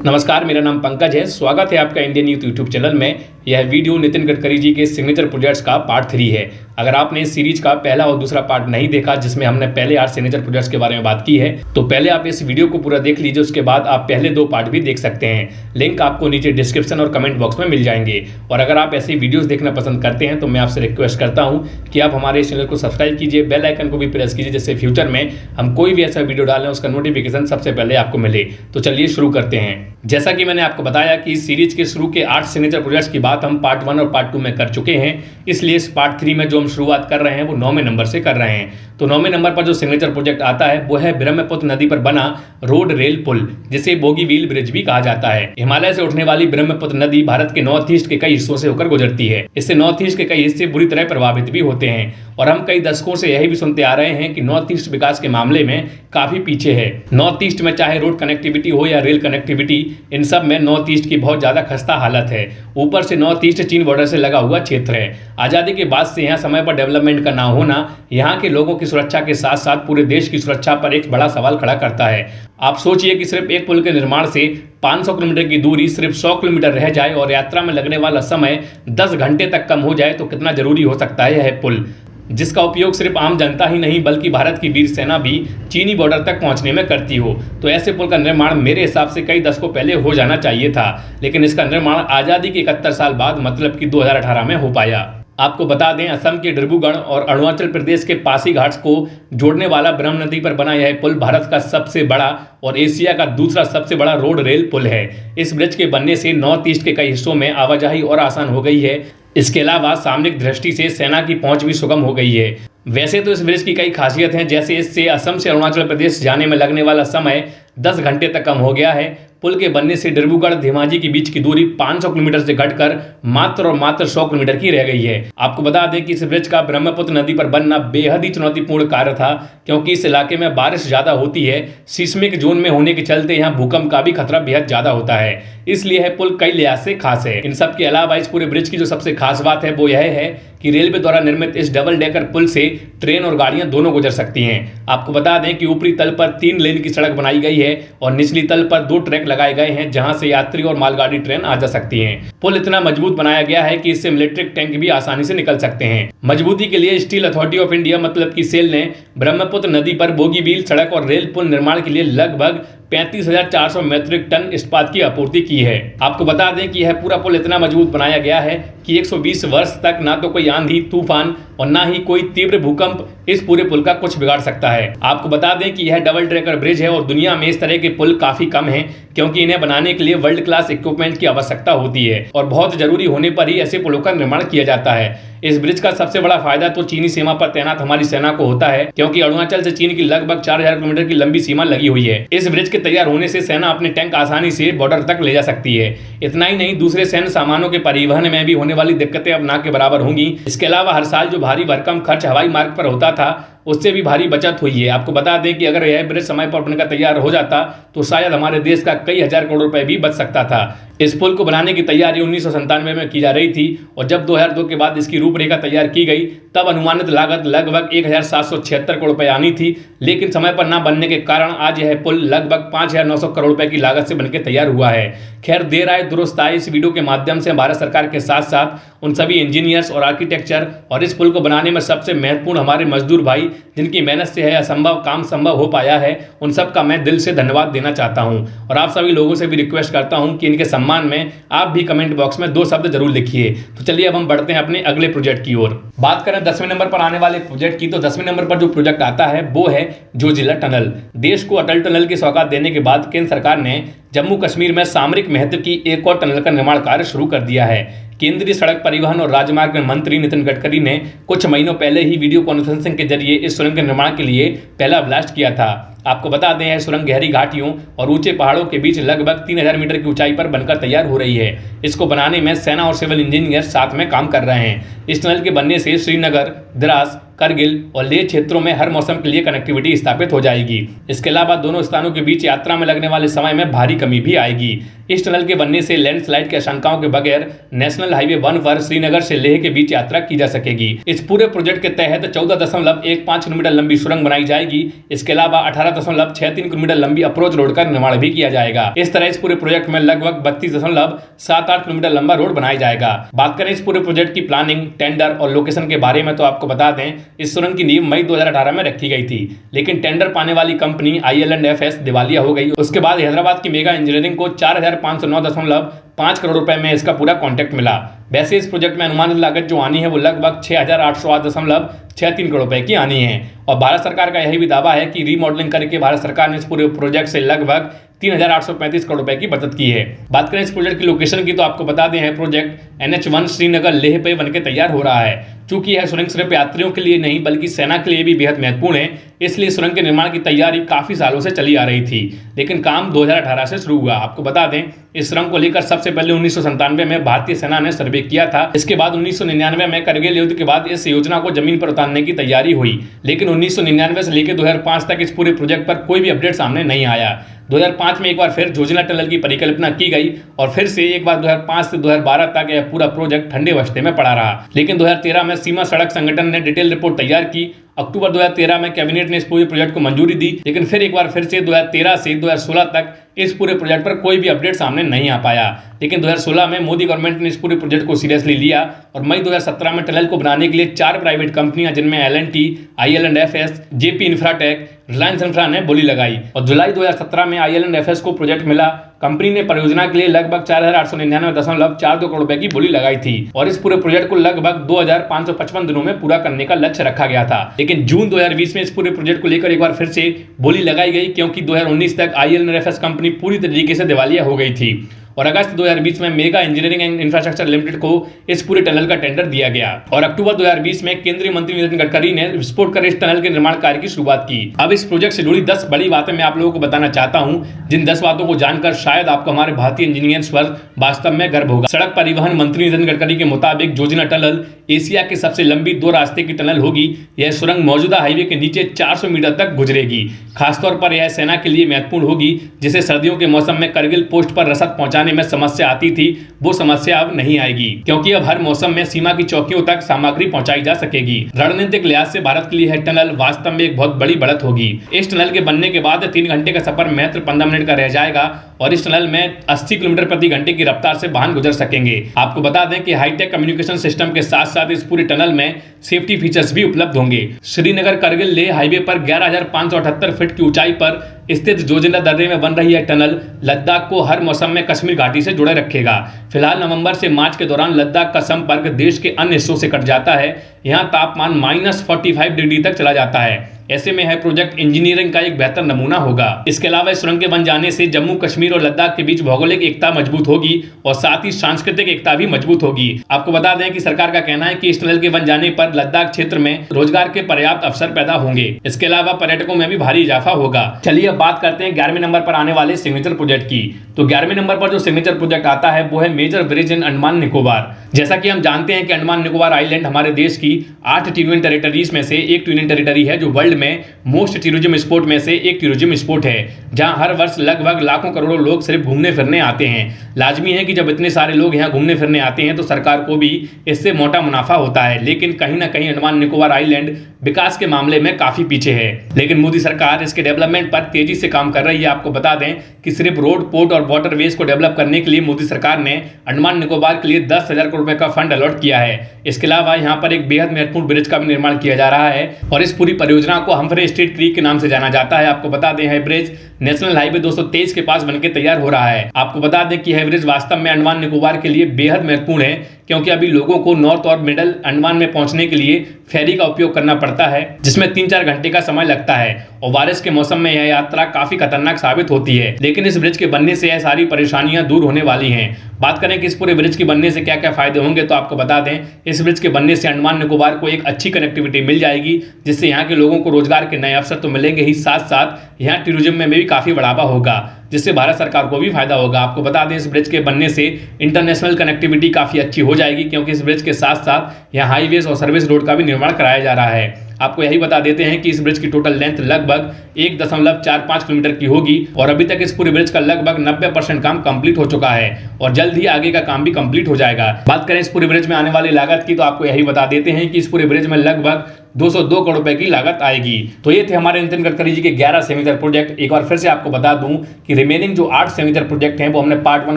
नमस्कार, मेरा नाम पंकज है। स्वागत है आपका इंडियन यूथ यूट्यूब चैनल में। यह वीडियो नितिन गडकरी जी के सिग्नेचर प्रोजेक्ट्स का पार्ट 3 है। अगर आपने इस सीरीज का पहला और दूसरा पार्ट नहीं देखा, जिसमें हमने पहले 8 सिग्नेचर प्रोजेक्ट्स के बारे में बात की है, तो पहले आप इस वीडियो को पूरा देख लीजिए। उसके बाद आप पहले 2 पार्ट भी देख सकते हैं। लिंक आपको नीचे डिस्क्रिप्शन और कमेंट बॉक्स में मिल जाएंगे। और अगर आप ऐसी वीडियोस देखना पसंद करते हैं तो मैं आपसे रिक्वेस्ट करता हूं कि आप हमारे इस चैनल को सब्सक्राइब कीजिए, बेल आइकन को भी प्रेस कीजिए, जिससे फ्यूचर में हम कोई भी ऐसा वीडियो डालें उसका नोटिफिकेशन सबसे पहले आपको मिले। तो चलिए शुरू करते हैं। जैसा कि मैंने आपको बताया कि इस सीरीज के शुरू के 8 सिग्नेचर प्रोजेक्ट्स की बात हम पार्ट 1 और पार्ट 2 में कर चुके हैं, इसलिए इस पार्ट 3 में जो हम शुरुआत कर रहे हैं वो 9वें नंबर से कर रहे हैं। तो 9वें नंबर पर जो सिग्नेचर प्रोजेक्ट आता है वो है ब्रह्मपुत्र नदी पर बना रोड रेल पुल, जिसे बोगीबील ब्रिज भी कहा जाता है। हिमालय से उठने वाली ब्रह्मपुत्र नदी भारत के नॉर्थ ईस्ट के कई हिस्सों से होकर गुजरती है। इससे नॉर्थ ईस्ट के कई हिस्से बुरी तरह प्रभावित भी होते हैं और हम कई दशकों से यही भी सुनते आ रहे हैं कि नॉर्थ ईस्ट विकास के मामले में काफी पीछे है। नॉर्थ ईस्ट में चाहे रोड कनेक्टिविटी हो या रेल कनेक्टिविटी, इन सब में नॉर्थ ईस्ट की बहुत ज्यादा खस्ता हालत है। ऊपर से नॉर्थ ईस्ट चीन बॉर्डर से लगा हुआ क्षेत्र है। आजादी के बाद से यहाँ समय पर डेवलपमेंट का ना होना यहाँ के लोगों की सुरक्षा के साथ साथ पूरे देश की सुरक्षा पर एक बड़ा सवाल खड़ा करता है। आप सोचिए कि सिर्फ एक पुल के निर्माण से 500 किलोमीटर की दूरी सिर्फ 100 किलोमीटर रह जाए और यात्रा में लगने वाला समय 10 घंटे तक कम हो जाए तो कितना जरूरी हो सकता है यह पुल, जिसका उपयोग सिर्फ आम जनता ही नहीं बल्कि भारत की वीर सेना भी चीनी बॉर्डर तक पहुंचने में करती हो। तो ऐसे पुल का निर्माण मेरे हिसाब से कई दशकों पहले हो जाना चाहिए था, लेकिन इसका निर्माण आज़ादी के 71 साल बाद मतलब कि 2018 में हो पाया। आपको बता दें, असम के डिब्रूगढ़ और अरुणाचल प्रदेश के पासीघाट को जोड़ने वाला ब्रह्म नदी पर बना यह पुल भारत का सबसे बड़ा और एशिया का दूसरा सबसे बड़ा रोड रेल पुल है। इस ब्रिज के बनने से नॉर्थ ईस्ट के कई हिस्सों में आवाजाही और आसान हो गई है। इसके अलावा सामरिक दृष्टि से सेना की पहुंच भी सुगम हो गई है। वैसे तो इस ब्रिज की कई खासियत हैं, जैसे इससे असम से अरुणाचल प्रदेश जाने में लगने वाला समय 10 घंटे तक कम हो गया है। पुल के बनने से डिब्रूगढ़ धेमाजी के बीच की दूरी 500 किलोमीटर से घटकर मात्र और मात्र 100 किलोमीटर की रह गई है। आपको बता दें कि इस ब्रिज का ब्रह्मपुत्र नदी पर बनना बेहद ही चुनौतीपूर्ण कार्य था, क्योंकि इस इलाके में बारिश ज्यादा होती है। सिस्मिक जोन में होने के चलते यहाँ भूकंप का भी खतरा बेहद ज्यादा होता है, इसलिए यह पुल कई लिहाज से खास है। इन सब के अलावा इस पूरे ब्रिज की जो सबसे खास बात है वो यह है कि रेलवे द्वारा निर्मित इस डबल डेकर पुल से ट्रेन और गाड़ियां दोनों गुजर सकती हैं। आपको बता दें कि ऊपरी तल पर 3 लेन की सड़क बनाई गई है और निचली तल पर 2 ट्रैक लगाए गए हैं, जहां से यात्री और मालगाड़ी ट्रेन आ जा सकती हैं। पुल इतना मजबूत बनाया गया है कि इससे इलेक्ट्रिक टैंक भी आसानी से निकल सकते हैं। मजबूती के लिए स्टील अथॉरिटी ऑफ इंडिया मतलब की सेल ने ब्रह्मपुत्र नदी पर बोगीबील सड़क और रेल पुल निर्माण के लिए लगभग 35,400 मीट्रिक टन इस्पात की आपूर्ति की है। आपको बता दें कि यह पूरा पुल इतना मजबूत बनाया गया है कि 120 वर्ष तक ना तो कोई आंधी तूफान और ना ही कोई तीव्र भूकंप इस पूरे पुल का कुछ बिगाड़ सकता है। आपको बता दें कि यह डबल ट्रैकर ब्रिज है और दुनिया में इस तरह के पुल काफी कम हैं, क्योंकि इन्हें बनाने के लिए वर्ल्ड क्लास इक्विपमेंट की आवश्यकता होती है और बहुत जरूरी होने पर ही ऐसे पुलों का निर्माण किया जाता है। इस ब्रिज का सबसे बड़ा फायदा तो चीनी सीमा पर तैनात हमारी सेना को होता है, क्योंकि अरुणाचल से चीन की लगभग 4000 किलोमीटर की लंबी सीमा लगी हुई है। इस ब्रिज के तैयार होने से सेना अपने टैंक आसानी से बॉर्डर तक ले जा सकती है। इतना ही नहीं, दूसरे सैन्य सामानों के परिवहन में भी होने वाली दिक्कतें अब ना के बराबर होंगी। इसके अलावा हर साल जो भारी भरकम खर्च हवाई मार्ग पर होता था, उससे भी भारी बचत हुई है। आपको बता दें कि अगर यह ब्रिज समय पर बनकर तैयार हो जाता तो शायद हमारे देश का कई हजार करोड़ रुपए भी बच सकता था। इस पुल को बनाने की तैयारी 1997 में की जा रही थी और जब 2002 के बाद इसकी रूपरेखा तैयार की गई तब अनुमानित लागत लगभग 1776 करोड़ रुपए आनी थी, लेकिन समय पर ना बनने के कारण आज यह पुल लगभग 5900 करोड़ रुपए की लागत से बनकर तैयार हुआ है। खैर, देर आए दुरुस्त आए। इस वीडियो के माध्यम से भारत सरकार के साथ साथ उन सभी इंजीनियर्स और आर्किटेक्चर और इस पुल को बनाने में सबसे महत्वपूर्ण हमारे मजदूर भाई, जिनकी मेहनत से है असंभव काम संभव हो पाया है, उन सब का मैं दिल से धन्यवाद देना चाहता हूं। और आप सभी लोगों से भी रिक्वेस्ट करता हूं कि इनके सम्मान में आप भी कमेंट बॉक्स में 2 शब्द जरूर लिखिए। तो चलिए अब हम बढ़ते हैं अपने अगले प्रोजेक्ट की ओर। बात करें 10वें नंबर पर आने वाले प्रोजेक्ट की, तो 10वें नंबर पर जो प्रोजेक्ट आता है वो है जोजिला टनल। देश को अटल टनल की सौगात देने के बाद केंद्र सरकार ने जम्मू कश्मीर में सामरिक महत्व की एक और टनल का निर्माण कार्य शुरू कर दिया है। केंद्रीय सड़क परिवहन और राजमार्ग मंत्री नितिन गडकरी ने कुछ महीनों पहले ही वीडियो कॉन्फ्रेंसिंग के जरिए इस सुरंग के निर्माण के लिए पहला ब्लास्ट किया था। आपको बता दें, यह सुरंग गहरी घाटियों और ऊंचे पहाड़ों के बीच लगभग 3000 मीटर की ऊंचाई पर बनकर तैयार हो रही है। इसको बनाने में सेना और सिविल इंजीनियर साथ में काम कर रहे हैं। इस टनल के बनने से श्रीनगर, द्रास, करगिल और लेह क्षेत्रों में हर मौसम के लिए कनेक्टिविटी स्थापित हो जाएगी। इसके अलावा दोनों स्थानों के बीच यात्रा में लगने वाले समय में भारी कमी भी आएगी। इस टनल के बनने से लैंडस्लाइड की आशंकाओं के बगैर नेशनल हाईवे 1 पर श्रीनगर से लेह के बीच यात्रा की जा सकेगी। इस पूरे प्रोजेक्ट के तहत 14.15 किलोमीटर लंबी सुरंग बनाई जाएगी। इसके अलावा 18.63 किलोमीटर लंबी अप्रोच रोड का निर्माण भी किया जाएगा। इस तरह इस पूरे प्रोजेक्ट में लगभग 32.78 किलोमीटर लंबा रोड बनाया जाएगा। बात करें इस पूरे प्रोजेक्ट की प्लानिंग, टेंडर और लोकेशन के बारे में तो आपको बता दें, इस सुरंग की नींव मई 2018 में रखी गई थी, लेकिन टेंडर पाने वाली कंपनी IL&FS दिवालिया हो गई। उसके बाद हैदराबाद की मेगा इंजीनियरिंग को 4,509.5 करोड़ रुपए में इसका पूरा कॉन्ट्रैक्ट मिला। वैसे इस प्रोजेक्ट में अनुमानित लागत जो आनी है वो लगभग 6,808.63 करोड़ रुपए की आनी है। और भारत सरकार का यही भी दावा है कि रीमॉडलिंग करके भारत सरकार ने इस पूरे प्रोजेक्ट से लगभग 3,835 करोड़ रुपए की बचत की है। बात करें इस प्रोजेक्ट की लोकेशन की तो आपको बता दें, है प्रोजेक्ट NH1 श्रीनगर लेह पे बनके तैयार हो रहा है। चूंकि यह सुरंग सिर्फ यात्रियों के लिए नहीं बल्कि सेना के लिए भी बेहद महत्वपूर्ण है, इसलिए सुरंग के निर्माण की तैयारी काफी सालों से चली आ रही थी, लेकिन काम 2018 से शुरू हुआ। आपको बता दें, इस सुरंग को लेकर सबसे पहले 1997 में भारतीय सेना ने सर्वे किया था। इसके बाद 1999 में करगिल युद्ध के बाद इस योजना को जमीन पर उतारने की तैयारी हुई, लेकिन 1999 से लेकर 2005 तक इस पूरे प्रोजेक्ट पर कोई भी अपडेट सामने नहीं आया। 2005 में एक बार फिर जोजिला टनल की परिकल्पना की गई और फिर से एक बार 2005 से 2012 तक यह पूरा प्रोजेक्ट ठंडे बस्ते में पड़ा रहा। लेकिन 2013 में सीमा सड़क संगठन ने डिटेल रिपोर्ट तैयार की। अक्टूबर 2013 में कैबिनेट ने इस पूरे प्रोजेक्ट को मंजूरी दी, लेकिन फिर एक बार फिर से 2013 से 2016 तक इस पूरे प्रोजेक्ट पर कोई भी अपडेट सामने नहीं आ पाया। लेकिन 2016 में मोदी गवर्नमेंट ने इस पूरे प्रोजेक्ट को सीरियसली लिया और मई 2017 में टनल को बनाने के लिए 4 प्राइवेट कंपनियां जिनमें L&T, IL&FS, JP Infratech, Reliance infra ने बोली लगाई और जुलाई 2017 में IL&FS को प्रोजेक्ट मिला। कंपनी ने परियोजना के लिए लगभग 4,899.42 करोड़ रुपए की बोली लगाई थी और इस पूरे प्रोजेक्ट को लगभग 2,555 दिनों में पूरा करने का लक्ष्य रखा गया था। लेकिन जून 2020 में इस पूरे प्रोजेक्ट को लेकर एक बार फिर से बोली लगाई गई, क्योंकि 2019 तक IL&FS कंपनी पूरी तरीके से दिवालिया हो गई थी और अगस्त 2020 में mega engineering and infrastructure limited को इस पूरे टनल का टेंडर दिया गया और अक्टूबर 2020 में केंद्रीय मंत्री नितिन गडकरी ने विस्फोट कर इस टनल के निर्माण कार्य की शुरुआत की। अब इस प्रोजेक्ट से जुड़ी 10 बड़ी बातें मैं आप लोगों को बताना चाहता हूं, जिन 10 बातों को जानकर शायद आपको हमारे भारतीय इंजीनियर्स पर वास्तव में गर्व होगा। सड़क परिवहन मंत्री नितिन गडकरी के मुताबिक जोजिला टनल एशिया की सबसे लंबी 2 रास्ते की टनल होगी। यह सुरंग मौजूदा हाईवे के नीचे 400 मीटर तक गुजरेगी। खासतौर पर यह सेना के लिए महत्वपूर्ण होगी, जिसे सर्दियों के मौसम में करगिल पोस्ट पर रसद पहुंचाने में समस्या आती थी, वो समस्या अब नहीं आएगी, क्योंकि अब हर मौसम में सीमा की चौकियों तक सामग्री पहुंचाई जा सकेगी। रणनीतिक लिहाज से भारत के लिए यह टनल वास्तव में एक बहुत बड़ी बढ़त होगी। इस टनल के बनने के बाद 3 घंटे का सफर मात्र 15 मिनट का रह जाएगा और इस टनल में 80 किलोमीटर प्रति घंटे की रफ्तार से वाहन गुजर सकेंगे। आपको बता दें कि हाईटेक कम्युनिकेशन सिस्टम के साथ साथ इस पूरे टनल में सेफ्टी फीचर्स भी उपलब्ध होंगे। श्रीनगर करगिल लेह हाईवे पर 11,578 फीट की ऊंचाई पर स्थित जोजिला दर्रे में बन रही यह टनल लद्दाख को हर मौसम में कश्मीर घाटी से जोड़े रखेगा। फिलहाल नवंबर से मार्च के दौरान लद्दाख का संपर्क देश के अन्य हिस्सों से कट जाता है। यहाँ तापमान -45 डिग्री तक चला जाता है। ऐसे में यह प्रोजेक्ट इंजीनियरिंग का एक बेहतर नमूना होगा। इसके अलावा इस सुरंग के बन जाने से जम्मू कश्मीर और लद्दाख के बीच भौगोलिक एकता मजबूत होगी और साथ ही सांस्कृतिक एकता भी मजबूत होगी। आपको बता दें कि सरकार का कहना है कि इस टनल के बन जाने पर लद्दाख क्षेत्र में रोजगार के पर्याप्त अवसर पैदा होंगे। इसके अलावा पर्यटकों में भी भारी इजाफा होगा। चलिए अब बात करते हैं 11वें नंबर पर आने वाले सिग्नेचर प्रोजेक्ट की। तो 11वें नंबर पर जो सिग्नेचर प्रोजेक्ट आता है वो है major bridge in Andaman Nicobar. जैसा कि हम जानते हैं कि अंडमान निकोबार आइलैंड हमारे देश की 8 यूनियन टेरिटरीज में से एक यूनियन टेरिटरी है, जो वर्ल्ड में मोस्ट टूरिज्म स्पॉट में से एक टूरिज्म स्पॉट है, जहां हर वर्ष लगभग लाखों करोड़ों लोग सिर्फ घूमने फिरने आते हैं। लाजमी है कि जब इतने सारे लोग यहां घूमने फिरने आते हैं तो सरकार को भी इससे मोटा मुनाफा होता है, लेकिन कहीं ना कहीं अंडमान निकोबार आइलैंड विकास के मामले में काफी पीछे है। लेकिन मोदी सरकार इसके डेवलपमेंट पर तेजी से काम कर रही है। आपको बता दें कि सिर्फ रोड, पोर्ट और वाटरवेज को डेवलप करने के लिए मोदी सरकार ने अंडमान निकोबार के लिए 10,000 करोड़ रुपए का फंड अलॉट किया है। इसके अलावा यहाँ पर एक बेहद महत्वपूर्ण ब्रिज का भी निर्माण किया जा रहा है और इस पूरी परियोजना को हम्फ्रे स्ट्रीट क्रीक के नाम से जाना जाता है। आपको बता दें यह ब्रिज नेशनल हाईवे 223 के पास बनकर तैयार हो रहा है। आपको बता दें कि यह ब्रिज वास्तव में अंडमान निकोबार के लिए बेहद महत्वपूर्ण है, क्योंकि अभी लोगों को नॉर्थ और मिडल अंडमान में पहुंचने के लिए फेरी का उपयोग करना पड़ता है, जिसमें 3-4 घंटे का समय लगता है और बारिश के मौसम में यह यात्रा काफी खतरनाक साबित होती है। लेकिन इस ब्रिज के बनने से यह सारी परेशानियां दूर होने वाली हैं। बात करें कि इस पूरे ब्रिज के बनने से क्या क्या फायदे होंगे, तो आपको बता दें इस ब्रिज के बनने से अंडमान निकोबार को एक अच्छी कनेक्टिविटी मिल जाएगी, जिससे यहाँ के लोगों को रोजगार के नए अवसर तो मिलेंगे ही, साथ साथ यहाँ टूरिज्म में भी काफी बढ़ावा होगा, जिससे भारत सरकार को भी फायदा होगा। आपको बता दें इस ब्रिज के बनने से इंटरनेशनल कनेक्टिविटी काफी अच्छी हो जाएगी, क्योंकि इस ब्रिज के साथ साथ यहाँ हाईवेज और सर्विस रोड का भी निर्माण कराया जा रहा है। आपको यही बता देते हैं कि इस ब्रिज की टोटल लेंथ लगभग 1.45 किलोमीटर की होगी और अभी तक इस पूरे ब्रिज का लगभग 90% काम कंप्लीट हो चुका है और जल्द ही आगे का काम भी कंप्लीट हो जाएगा। बात करें इस पूरे ब्रिज में आने वाली लागत की, तो आपको यही बता देते हैं कि इस पूरे ब्रिज में लगभग 202 करोड़ रुपए की लागत आएगी। तो ये थे हमारे नितिन गडकरी जी के 11 सिग्नेचर प्रोजेक्ट। एक बार फिर से आपको बता दूं कि रिमेनिंग जो 8 सिग्नेचर प्रोजेक्ट हैं वो हमने पार्ट 1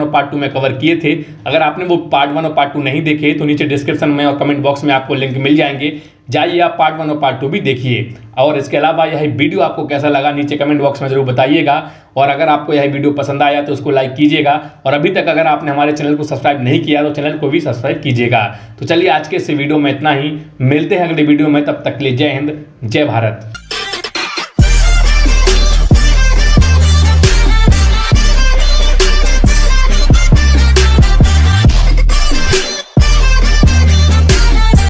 और पार्ट 2 में कवर किए थे। अगर आपने वो पार्ट 1 और पार्ट 2 नहीं देखे तो नीचे डिस्क्रिप्शन में और कमेंट बॉक्स में आपको लिंक मिल जाएंगे, जाइए आप पार्ट 1 और पार्ट 2 भी देखिए। और इसके अलावा यह वीडियो आपको कैसा लगा नीचे कमेंट बॉक्स में जरूर बताइएगा और अगर आपको यह वीडियो पसंद आया तो उसको लाइक कीजिएगा और अभी तक अगर आपने हमारे चैनल को सब्सक्राइब नहीं किया तो चैनल को भी सब्सक्राइब कीजिएगा। तो चलिए आज के इस वीडियो में इतना ही, मिलते हैं अगले वीडियो में, तब तक के लिए जय हिंद जय भारत।